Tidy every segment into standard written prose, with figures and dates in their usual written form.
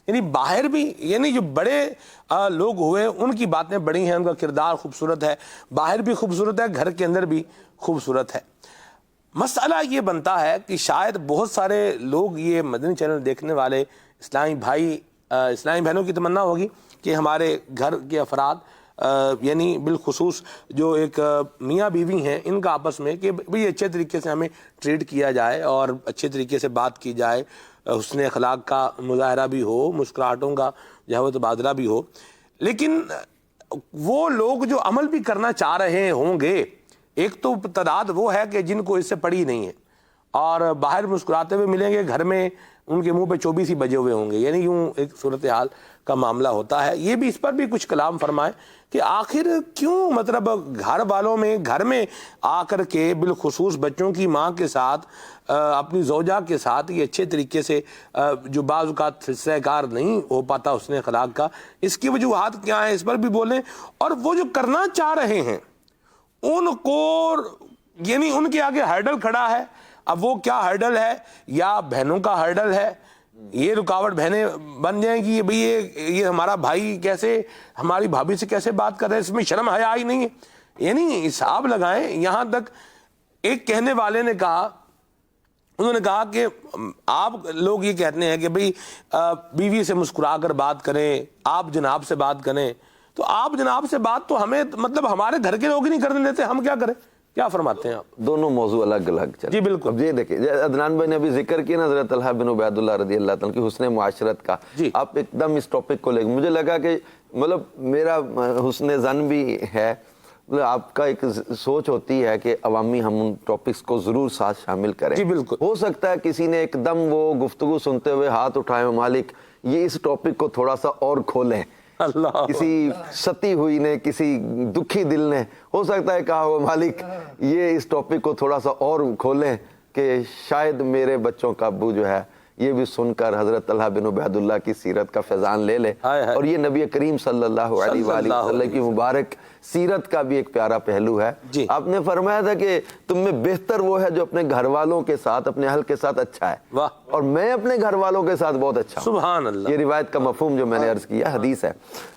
یعنی باہر بھی یعنی جو بڑے لوگ ہوئے ان کی باتیں بڑی ہیں، ان کا کردار خوبصورت ہے، باہر بھی خوبصورت ہے، گھر کے اندر بھی خوبصورت ہے۔ مسئلہ یہ بنتا ہے کہ شاید بہت سارے لوگ یہ مدنی چینل دیکھنے والے اسلامی بھائی اسلامی بہنوں کی تمنا ہوگی کہ ہمارے گھر کے افراد یعنی بالخصوص جو ایک میاں بیوی ہیں ان کا آپس میں کہ بھئی اچھے طریقے سے ہمیں ٹریٹ کیا جائے اور اچھے طریقے سے بات کی جائے، حسن اخلاق کا مظاہرہ بھی ہو، مسکراہٹوں کا جو ہے وہ تبادلہ بھی ہو۔ لیکن وہ لوگ جو عمل بھی کرنا چاہ رہے ہوں گے، ایک تو تعداد وہ ہے کہ جن کو اس سے پڑی نہیں ہے اور باہر مسکراتے ہوئے ملیں گے، گھر میں ان کے منہ پہ 24 ہی بجے ہوئے ہوں گے، یعنی یوں ایک صورتحال کا معاملہ ہوتا ہے۔ یہ بھی اس پر بھی کچھ کلام فرمائیں کہ آخر کیوں مطلب گھر والوں میں گھر میں آ کر کے بالخصوص بچوں کی ماں کے ساتھ اپنی زوجہ کے ساتھ یہ اچھے طریقے سے جو بعض اوقات حصہ کار نہیں ہو پاتا حسن اخلاق کا، اس کی وجوہات کیا ہیں اس پر بھی بولیں، اور وہ جو کرنا چاہ رہے ہیں ان کو یعنی ان کے آگے ہرڈل کھڑا ہے۔ اب وہ کیا ہرڈل ہے؟ یا بہنوں کا ہرڈل ہے، یہ رکاوٹ بہنیں بن جائیں گی بھئی یہ ہمارا بھائی کیسے ہماری بھابھی سے کیسے بات کر رہے ہیں، اس میں شرم حیا ہی نہیں ہے۔ یعنی حساب لگائیں۔ یہاں تک ایک کہنے والے نے کہا، انہوں نے کہا کہ آپ لوگ یہ کہتے ہیں کہ بھئی بیوی سے مسکرا کر بات کریں، آپ جناب سے بات کریں، تو آپ جناب سے بات تو ہمیں مطلب ہمارے گھر کے لوگ ہی نہیں کرنے دیتے، ہم کیا کریں؟ کیا فرماتے ہیں آپ؟ دونوں موضوع الگ الگ چلیں۔ جی بالکل۔ اب یہ دیکھیں عدنان بھائی نے ابھی ذکر کیا نا حضرت طلحہ بن عبید اللہ رضی اللہ تعالیٰ کی حسن معاشرت کا، آپ ایک دم اس ٹاپک کو لے گئے، مجھے لگا کہ مطلب میرا حسن ظن بھی ہے، آپ کا ایک سوچ ہوتی ہے کہ عوامی ہم ان ٹاپکس کو ضرور ساتھ شامل کریں۔ جی بالکل۔ ہو سکتا ہے کسی نے ایک دم وہ گفتگو سنتے ہوئے ہاتھ اٹھائے، مالک یہ اس ٹاپک کو تھوڑا سا اور کھولیں، اللہ کسی ستی ہوئی نے، کسی دکھی دل نے ہو سکتا ہے کہا ہو مالک یہ اس ٹاپک کو تھوڑا سا اور کھولیں کہ شاید میرے بچوں کا ابو جو ہے یہ بھی سن کر حضرت طلحہ بن عبید اللہ کی سیرت کا فیضان لے لے، اور یہ نبی کریم صلی اللہ علیہ وآلہ وسلم کی مبارک سیرت کا بھی ایک پیارا پہلو ہے۔ آپ نے فرمایا تھا کہ تم میں بہتر وہ ہے جو اپنے گھر والوں کے ساتھ اپنے اہل کے ساتھ اچھا ہے، اور میں اپنے گھر والوں کے ساتھ بہت اچھا ہوں۔ سبحان اللہ۔ یہ روایت کا مفہوم جو میں نے عرض کیا حدیث ہے،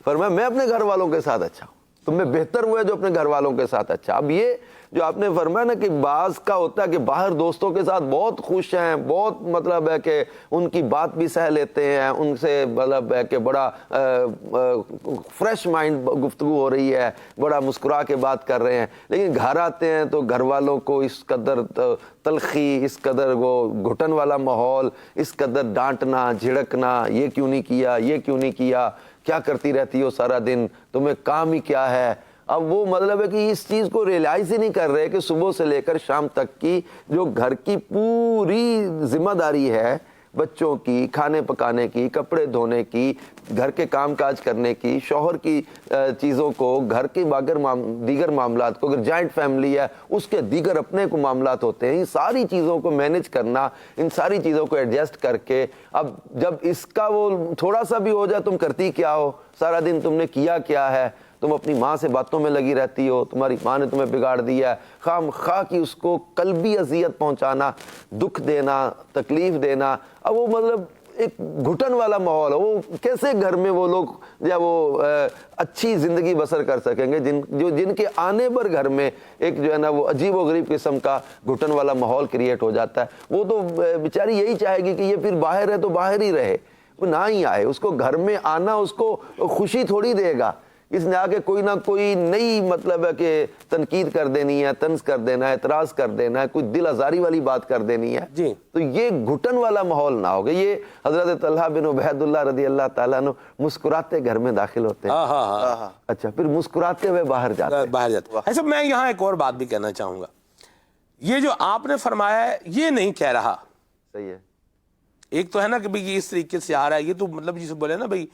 فرمایا میں اپنے گھر والوں کے ساتھ اچھا ہوں، تم میں بہتر وہ ہے جو اپنے گھر والوں کے ساتھ اچھا۔ اب یہ جو آپ نے فرمایا نا کہ بعض کا ہوتا ہے کہ باہر دوستوں کے ساتھ بہت خوش ہیں، بہت مطلب ہے کہ ان کی بات بھی سہ لیتے ہیں، ان سے مطلب ہے کہ بڑا فریش مائنڈ گفتگو ہو رہی ہے، بڑا مسکرا کے بات کر رہے ہیں، لیکن گھر آتے ہیں تو گھر والوں کو اس قدر تلخی، اس قدر وہ گھٹن والا ماحول، اس قدر ڈانٹنا جھڑکنا، یہ کیوں نہیں کیا، یہ کیوں نہیں کیا، کیا کرتی رہتی ہو سارا دن، تمہیں کام ہی کیا ہے۔ اب وہ مطلب ہے کہ اس چیز کو ریلائز ہی نہیں کر رہے کہ صبح سے لے کر شام تک کی جو گھر کی پوری ذمہ داری ہے، بچوں کی، کھانے پکانے کی، کپڑے دھونے کی، گھر کے کام کاج کرنے کی، شوہر کی چیزوں کو، گھر کے دیگر معاملات کو، اگر جوائنٹ فیملی ہے اس کے دیگر اپنے کو معاملات ہوتے ہیں، ان ساری چیزوں کو مینج کرنا، ان ساری چیزوں کو ایڈجسٹ کر کے اب جب اس کا وہ تھوڑا سا بھی ہو جائے، تم کرتی کیا ہو سارا دن، تم نے کیا کیا ہے، تم اپنی ماں سے باتوں میں لگی رہتی ہو، تمہاری ماں نے تمہیں بگاڑ دیا ہے، خام خواہ کی اس کو قلبی اذیت پہنچانا، دکھ دینا، تکلیف دینا۔ اب وہ مطلب ایک گھٹن والا ماحول ہے، وہ کیسے گھر میں وہ لوگ یا وہ اچھی زندگی بسر کر سکیں گے جن کے آنے پر گھر میں ایک جو ہے نا وہ عجیب و غریب قسم کا گھٹن والا ماحول کریٹ ہو جاتا ہے۔ وہ تو بیچاری یہی چاہے گی کہ یہ پھر باہر ہے تو باہر ہی رہے، وہ نہ ہی آئے، اس کو گھر میں آنا اس کو خوشی تھوڑی دے گا، اس نے آگے کوئی نہ کوئی نئی مطلب ہے کہ تنقید کر دینی ہے، طنز کر دینا ہے، اعتراض کر دینا ہے، کوئی دل آزاری والی بات کر دینی ہے، تو یہ گھٹن والا ماحول نہ ہوگا۔ یہ حضرت طلحہ بن عبید اللہ رضی اللہ تعالیٰ عنہ مسکراتے گھر میں داخل ہوتے ہیں، اچھا پھر مسکراتے ہوئے باہر جاتے ہیں۔ ایسا میں یہاں ایک اور بات بھی کہنا چاہوں گا، یہ جو آپ نے فرمایا ہے یہ نہیں کہہ رہا، صحیح ہے، ایک تو ہے نا کہ بھئی اس طریقے سے آ رہا ہے، یہ تو مطلب جسے بولے نا بھئی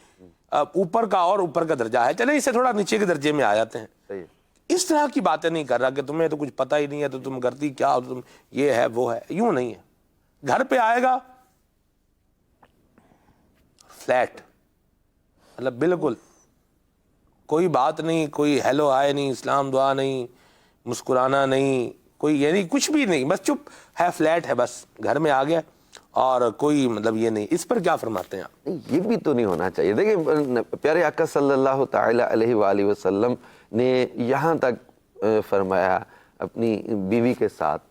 اوپر کا اور اوپر کا درجہ ہے، چلیں اس سے تھوڑا نیچے کے درجے میں آ جاتے ہیں، اس طرح کی باتیں نہیں کر رہا کہ تمہیں تو کچھ پتہ ہی نہیں ہے تو تم کرتی کیا، تم یہ ہے وہ ہے، یوں نہیں ہے۔ گھر پہ آئے گا فلیٹ، مطلب بالکل کوئی بات نہیں، کوئی ہیلو ہائے نہیں، اسلام دعا نہیں، مسکرانا نہیں، کوئی یعنی کچھ بھی نہیں، بس چپ ہے، فلیٹ ہے، بس گھر میں آ گیا اور کوئی مطلب یہ نہیں. اس پر کیا فرماتے ہیں آپ؟ نہیں، یہ بھی تو نہیں ہونا چاہیے. دیکھیں پیارے آقا صلی اللہ تعالی علیہ وآلہ وسلم نے یہاں تک فرمایا اپنی بیوی کے ساتھ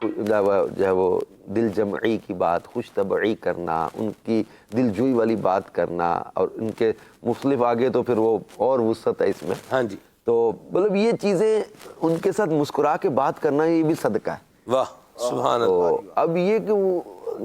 جو ہے وہ دل جمعی کی بات، خوش طبعی کرنا، ان کی دل جوئی والی بات کرنا، اور ان کے مختلف آگے تو پھر وہ اور وسعت ہے اس میں. ہاں جی. تو مطلب یہ چیزیں ان کے ساتھ مسکرا کے بات کرنا یہ بھی صدقہ ہے. واہ سبحان تو اللہ. اب یہ کہ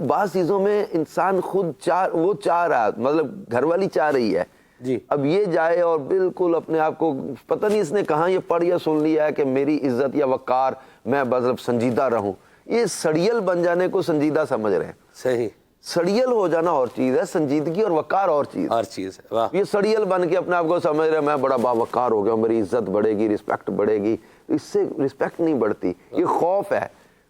بعض چیزوں میں انسان خود وہ چاہ رہا، مطلب گھر والی چاہ رہی ہے جی. اب یہ جائے اور بالکل اپنے آپ کو پتہ نہیں اس نے کہاں یہ پڑھ یا سن لیا ہے کہ میری عزت یا وقار میں مطلب سنجیدہ رہوں. یہ سڑیل بن جانے کو سنجیدہ سمجھ رہے ہیں. صحیح. سڑیل ہو جانا اور چیز ہے، سنجیدگی اور وقار اور چیز. اور چیز ہے. واہ. یہ سڑیل بن کے اپنے آپ کو سمجھ رہے ہیں میں بڑا باوقار ہو گیا، میری عزت بڑھے گی، رسپیکٹ بڑھے گی. اس سے رسپیکٹ نہیں بڑھتی، یہ خوف ہے.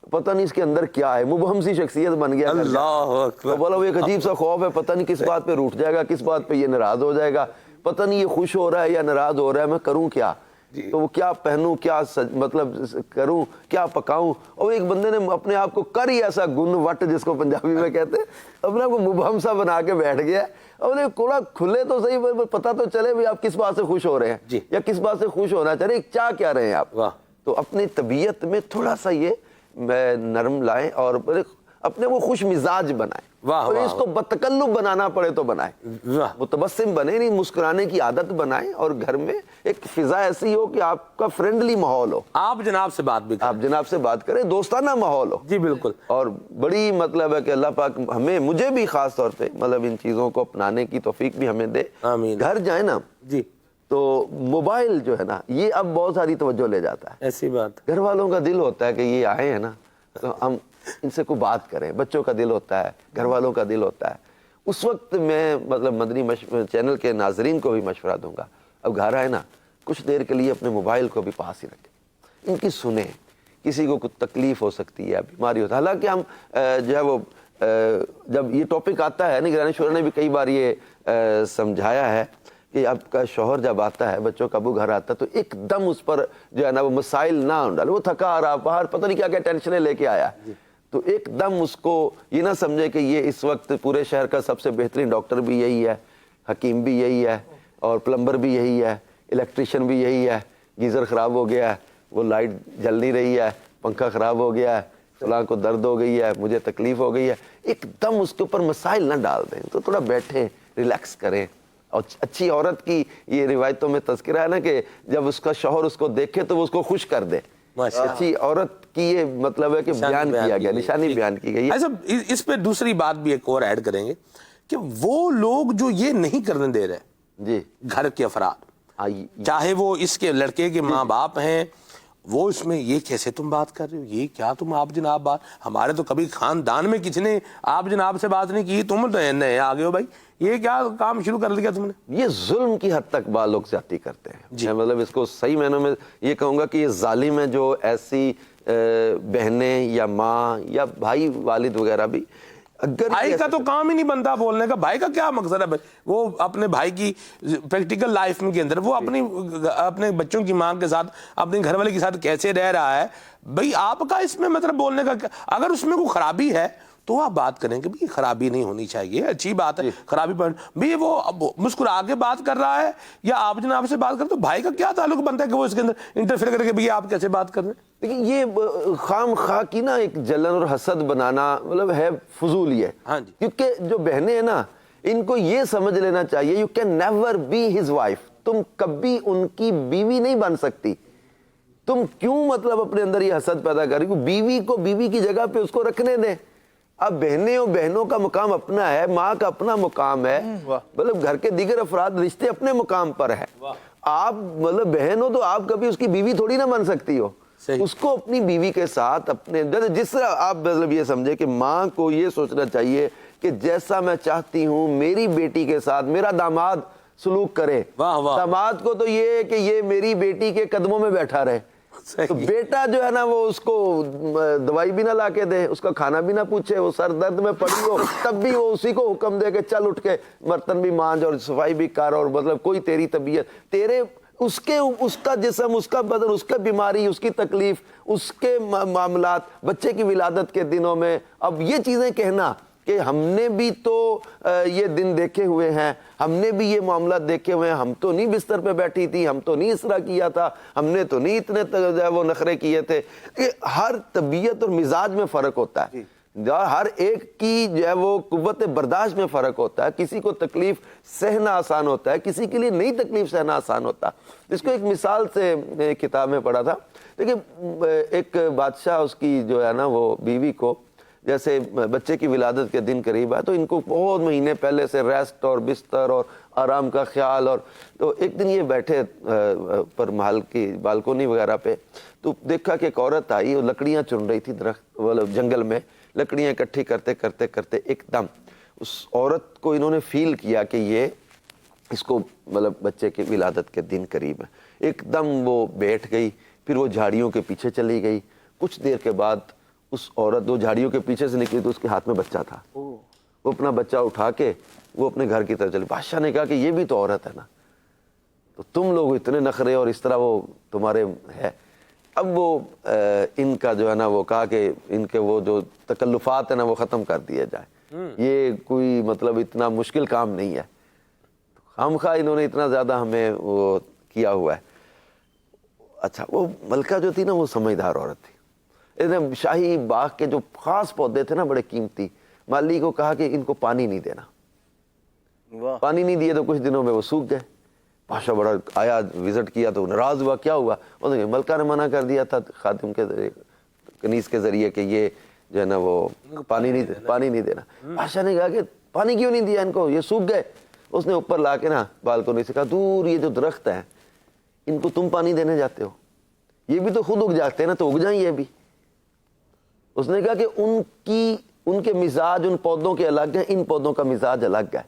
پتہ نہیں اس کے اندر کیا ہے، مبہم سی شخصیت بن گیا. اللہ اکبر. بولا وہ ایک عجیب سا خوف ہے، پتہ نہیں کس بات پہ روٹھ جائے گا، کس بات پہ یہ ناراض ہو جائے گا، پتہ نہیں یہ خوش ہو رہا ہے یا ناراض ہو رہا ہے، میں کروں کیا. تو وہ کیا پہنوں، کیا مطلب کروں، کیا پکاؤں. اور ایک بندے نے اپنے آپ کو کر ہی ایسا گن وٹ جس کو پنجابی میں کہتے ہیں، اپنے آپ کو مبہم سا بنا کے بیٹھ گیا. اور کوڑا کھلے تو صحیح، پتہ تو چلے بھی آپ کس بات سے خوش ہو رہے ہیں یا کس بات سے خوش ہونا چاہ رہے ہیں، چاہ کیا رہے ہیں آپ. تو اپنی طبیعت میں تھوڑا سا یہ نرم لائیں اور اپنے وہ خوش مزاج بنائیں. واہ اس کو بتکلف بنانا پڑے تو بنائیں، متبسم بنے نہیں، مسکرانے کی عادت بنائیں، اور گھر میں ایک فضا ایسی ہو کہ آپ کا فرینڈلی ماحول ہو، آپ جناب سے بات بھی کریں، آپ جناب سے بات کریں، دوستانہ ماحول ہو. جی بالکل. اور بڑی مطلب ہے کہ اللہ پاک ہمیں، مجھے بھی خاص طور پہ مطلب ان چیزوں کو اپنانے کی توفیق بھی ہمیں دے. آمین. گھر جائیں نا جی تو موبائل جو ہے نا یہ اب بہت ساری توجہ لے جاتا ہے. ایسی بات. گھر والوں کا دل ہوتا ہے کہ یہ آئے ہیں نا تو ہم ان سے کوئی بات کریں. بچوں کا دل ہوتا ہے، گھر والوں کا دل ہوتا ہے. اس وقت میں مطلب مدنی چینل کے ناظرین کو بھی مشورہ دوں گا، اب گھر آئے نا کچھ دیر کے لیے اپنے موبائل کو بھی پاس ہی رکھیں، ان کی سنیں. کسی کو کچھ تکلیف ہو سکتی ہے، بیماری ہوتا ہے. حالانکہ ہم جو ہے وہ جب یہ ٹاپک آتا ہے، نگرانی شورا نے بھی کئی بار یہ سمجھایا ہے کہ آپ کا شوہر جب آتا ہے، بچوں کا ابو گھر آتا ہے تو ایک دم اس پر جو ہے نا وہ مسائل نہ ڈالے. وہ تھکا آ رہا، باہر پتہ نہیں کیا کیا ٹینشنیں لے کے آیا، تو ایک دم اس کو یہ نہ سمجھے کہ یہ اس وقت پورے شہر کا سب سے بہترین ڈاکٹر بھی یہی ہے، حکیم بھی یہی ہے، اور پلمبر بھی یہی ہے، الیکٹریشین بھی یہی ہے. گیزر خراب ہو گیا ہے، وہ لائٹ جل نہیں رہی ہے، پنکھا خراب ہو گیا ہے، فلاں کو درد ہو گئی ہے، مجھے تکلیف ہو گئی ہے. ایک دم اس کے اوپر مسائل نہ ڈال دیں. تو تھوڑا بیٹھیں، ریلیکس کریں. اور اچھی عورت کی یہ روایتوں میں تذکرہ ہے نا کہ جب اس کا شوہر اس کو دیکھے تو وہ اس کو خوش کر دے. اچھی عورت کی یہ مطلب ہے کہ بیان کیا گیا، نشانی بیان کی گئی. ایسا اس پہ دوسری بات بھی ایک اور ایڈ کریں گے کہ وہ لوگ جو یہ نہیں کرنے دے رہے جی گھر کے افراد، چاہے وہ اس کے لڑکے کے ماں باپ ہیں، وہ اس میں یہ کیسے تم بات کر رہے ہو، یہ کیا تم آپ جناب بات، ہمارے تو کبھی خاندان میں کسی نے آپ جناب سے بات نہیں کی، تم تو نئے آ گئے ہو بھائی، یہ کیا کام شروع کر دیا تم نے. یہ ظلم کی حد تک بعض لوگ زیادتی کرتے ہیں. میں مطلب اس کو صحیح معنوں میں یہ کہوں گا کہ یہ ظالم ہے جو ایسی بہنیں یا ماں یا بھائی والد وغیرہ بھی، اگر بھائی کا تو کام ہی نہیں بنتا بولنے کا. بھائی کا کیا مقصد ہے؟ وہ اپنے بھائی کی پریکٹیکل لائف میں کے اندر وہ اپنے بچوں کی ماں کے ساتھ، اپنے گھر والے کے ساتھ کیسے رہ رہا ہے. بھائی آپ کا اس میں مطلب بولنے کا، اگر اس میں کوئی خرابی ہے تو آپ بات کریں کہ بھئی خرابی نہیں ہونی چاہیے، اچھی بات ہے. خرابی پر بھئی وہ مسکرا کے بات کر رہا ہے یا آپ جناب سے بات کر، تو بھائی کا کیا تعلق بنتا ہے کہ وہ اس کے اندر انٹرفیئر کر کے بھئی آپ کیسے بات کر رہے ہیں. لیکن یہ خام خواہ کی نا ایک جلن اور حسد بنانا مطلب ہے فضول ہی ہے. ہاں جی. کیونکہ جو بہنیں ہیں نا ان کو یہ سمجھ لینا چاہیے you can never be his wife, تم کبھی ان کی بیوی نہیں بن سکتی. تم کیوں مطلب اپنے اندر یہ حسد پیدا کر رہی ہو؟ بیوی کو بیوی کی جگہ پہ اس کو رکھنے دیں. اب بہنوں کا مقام اپنا ہے، ماں کا اپنا مقام ہے، مطلب گھر کے دیگر افراد رشتے اپنے مقام پر ہے. آپ مطلب بہن ہو تو آپ کبھی اس کی بیوی تھوڑی نہ بن سکتی ہو. اس کو اپنی بیوی کے ساتھ اپنے جس طرح آپ مطلب یہ سمجھے کہ ماں کو یہ سوچنا چاہیے کہ جیسا میں چاہتی ہوں میری بیٹی کے ساتھ میرا داماد سلوک کرے. داماد کو تو یہ ہے کہ یہ میری بیٹی کے قدموں میں بیٹھا رہے. تو بیٹا جو ہے نا وہ اس کو دوائی بھی نہ لا کے دے، اس کا کھانا بھی نہ پوچھے، وہ سر درد میں پڑی ہو تب بھی وہ اسی کو حکم دے کہ چل اٹھ کے برتن بھی مانج اور صفائی بھی کر، اور مطلب کوئی تیری طبیعت، تیرے اس کا جسم، اس کا بدن، اس کا بیماری، اس کی تکلیف، اس کے معاملات، بچے کی ولادت کے دنوں میں. اب یہ چیزیں کہنا کہ ہم نے بھی تو یہ دن دیکھے ہوئے ہیں, ہم نے بھی یہ معاملات دیکھے ہوئے ہیں, ہم تو نہیں بستر پہ بیٹھی تھی, ہم تو نہیں اس طرح کیا تھا, ہم نے تو نہیں اتنے جو ہے وہ نخرے کیے تھے. کہ ہر طبیعت اور مزاج میں فرق ہوتا ہے, ہر ایک کی جو ہے وہ قوت برداشت میں فرق ہوتا ہے. کسی کو تکلیف سہنا آسان ہوتا ہے, کسی کے لیے نئی تکلیف سہنا آسان ہوتا ہے. اس کو ایک مثال سے کتاب میں پڑھا تھا. دیکھیں ایک بادشاہ, اس کی جو ہے نا وہ بیوی کو, جیسے بچے کی ولادت کے دن قریب ہے تو ان کو بہت مہینے پہلے سے ریسٹ اور بستر اور آرام کا خیال. اور تو ایک دن یہ بیٹھے پر محل کی بالکونی وغیرہ پہ, تو دیکھا کہ ایک عورت آئی, وہ لکڑیاں چن رہی تھی درخت جنگل میں, لکڑیاں اکٹھی کرتے کرتے کرتے ایک دم اس عورت کو انہوں نے فیل کیا کہ یہ اس کو مطلب بچے کی ولادت کے دن قریب ہے. ایک دم وہ بیٹھ گئی, پھر وہ جھاڑیوں کے پیچھے چلی گئی. کچھ دیر کے بعد اس عورت وہ جھاڑیوں کے پیچھے سے نکلی تو اس کے ہاتھ میں بچہ تھا. وہ اپنا بچہ اٹھا کے وہ اپنے گھر کی طرف چلی. بادشاہ نے کہا کہ یہ بھی تو عورت ہے نا, تو تم لوگ اتنے نخرے اور اس طرح وہ تمہارے ہے. اب وہ ان کا جو ہے نا وہ کہا کہ ان کے وہ جو تکلفات ہیں نا وہ ختم کر دیے جائے, یہ کوئی مطلب اتنا مشکل کام نہیں ہے. خامخواہ انہوں نے اتنا زیادہ ہمیں وہ کیا ہوا ہے. اچھا وہ ملکہ جو تھی نا وہ سمجھدار عورت تھی. شاہی باغ کے جو خاص پودے تھے نا بڑے قیمتی, مالی کو کہا کہ ان کو پانی نہیں دینا. پانی نہیں دیے تو کچھ دنوں میں وہ سوکھ گئے. بادشاہ بڑا آیا, وزٹ کیا تو ناراض ہوا. کیا ہوا؟ ملکہ نے منع کر دیا تھا خادم کے ذریعے, کنیز کے ذریعے, کہ یہ جو ہے نا وہ پانی نہیں دینا. بادشاہ نے کہا کہ پانی کیوں نہیں دیا ان کو, یہ سوکھ گئے. اس نے اوپر لا کے نا بالکونی سے کہا, دور یہ جو درخت ہیں ان کو تم پانی دینے جاتے ہو, یہ بھی تو خود اگ جاتے ہیں نا, تو اگ جائیں یہ بھی. اس نے کہا کہ ان کے مزاج ان پودوں کے الگ ہیں, ان پودوں کا مزاج الگ ہے.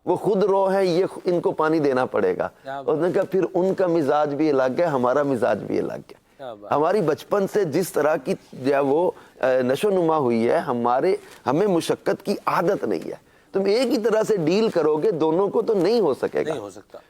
وہ خود رو ہیں, یہ ان کو پانی دینا پڑے گا. اس نے کہا پھر ان کا مزاج بھی الگ ہے, ہمارا مزاج بھی الگ ہے. ہماری بچپن سے جس طرح کی جو ہے وہ نشو نما ہوئی ہے, ہمیں مشقت کی عادت نہیں ہے. تم ایک ہی طرح سے ڈیل کرو گے دونوں کو تو نہیں ہو سکے گا.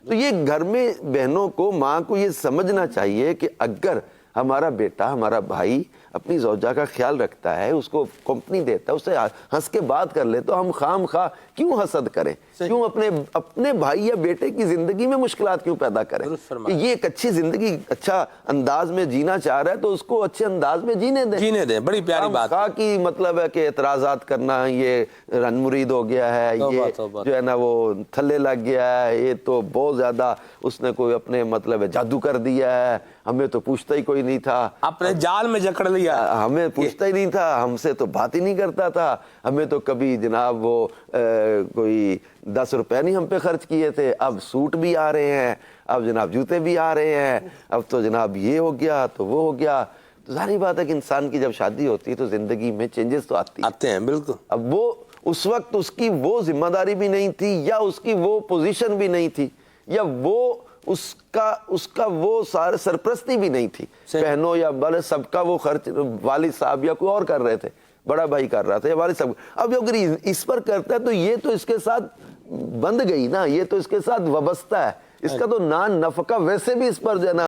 تو یہ گھر میں بہنوں کو, ماں کو یہ سمجھنا چاہیے کہ اگر ہمارا بیٹا, ہمارا بھائی اپنی زوجہ کا خیال رکھتا ہے, اس کو کمپنی دیتا ہے, اس سے ہنس کے بات کر لے, تو ہم خام خواہ کیوں حسد کریں, کیوں اپنے بھائی یا بیٹے کی زندگی میں مشکلات کیوں پیدا کریں. کہ یہ ایک اچھی زندگی اچھا انداز میں جینا چاہ رہا ہے تو اس کو اچھے انداز میں جینے دیں. بڑی پیاری بات. خواہ کی مطلب ہے کہ اعتراضات کرنا, یہ رن مرید ہو گیا ہے, یہ جو ہے نا وہ تھلے لگ گیا ہے, یہ تو بہت زیادہ اس نے کوئی اپنے مطلب جادو کر دیا ہے, ہمیں تو پوچھتا ہی کوئی نہیں تھا, اپنے جال میں جکڑ لیا, ہمیں پوچھتا ہی نہیں تھا, ہم سے تو بات ہی نہیں کرتا تھا, ہمیں تو کبھی جناب وہ کوئی 10 روپے نہیں ہم پہ خرچ کیے تھے, اب سوٹ بھی آ رہے ہیں, اب جناب جوتے بھی آ رہے ہیں, اب تو جناب یہ ہو گیا تو وہ ہو گیا. تو ظاہری بات ہے کہ انسان کی جب شادی ہوتی ہے تو زندگی میں چینجز تو آتے ہیں. بالکل. اب وہ اس وقت اس کی وہ ذمہ داری بھی نہیں تھی, یا اس کی وہ پوزیشن بھی نہیں تھی, یا وہ اس کا وہ سارے سرپرستی بھی نہیں تھی. بہنوں یا بڑے سب کا وہ خرچ والد صاحب یا کوئی اور کر رہے تھے, بڑا بھائی کر رہا تھا یا والد صاحب. اب اگر اس پر کرتا ہے تو یہ تو اس کے ساتھ بند گئی نا, یہ تو اس کے ساتھ وابستہ ہے, اس کا تو نان نفقہ ویسے بھی اس پر جو ہے نا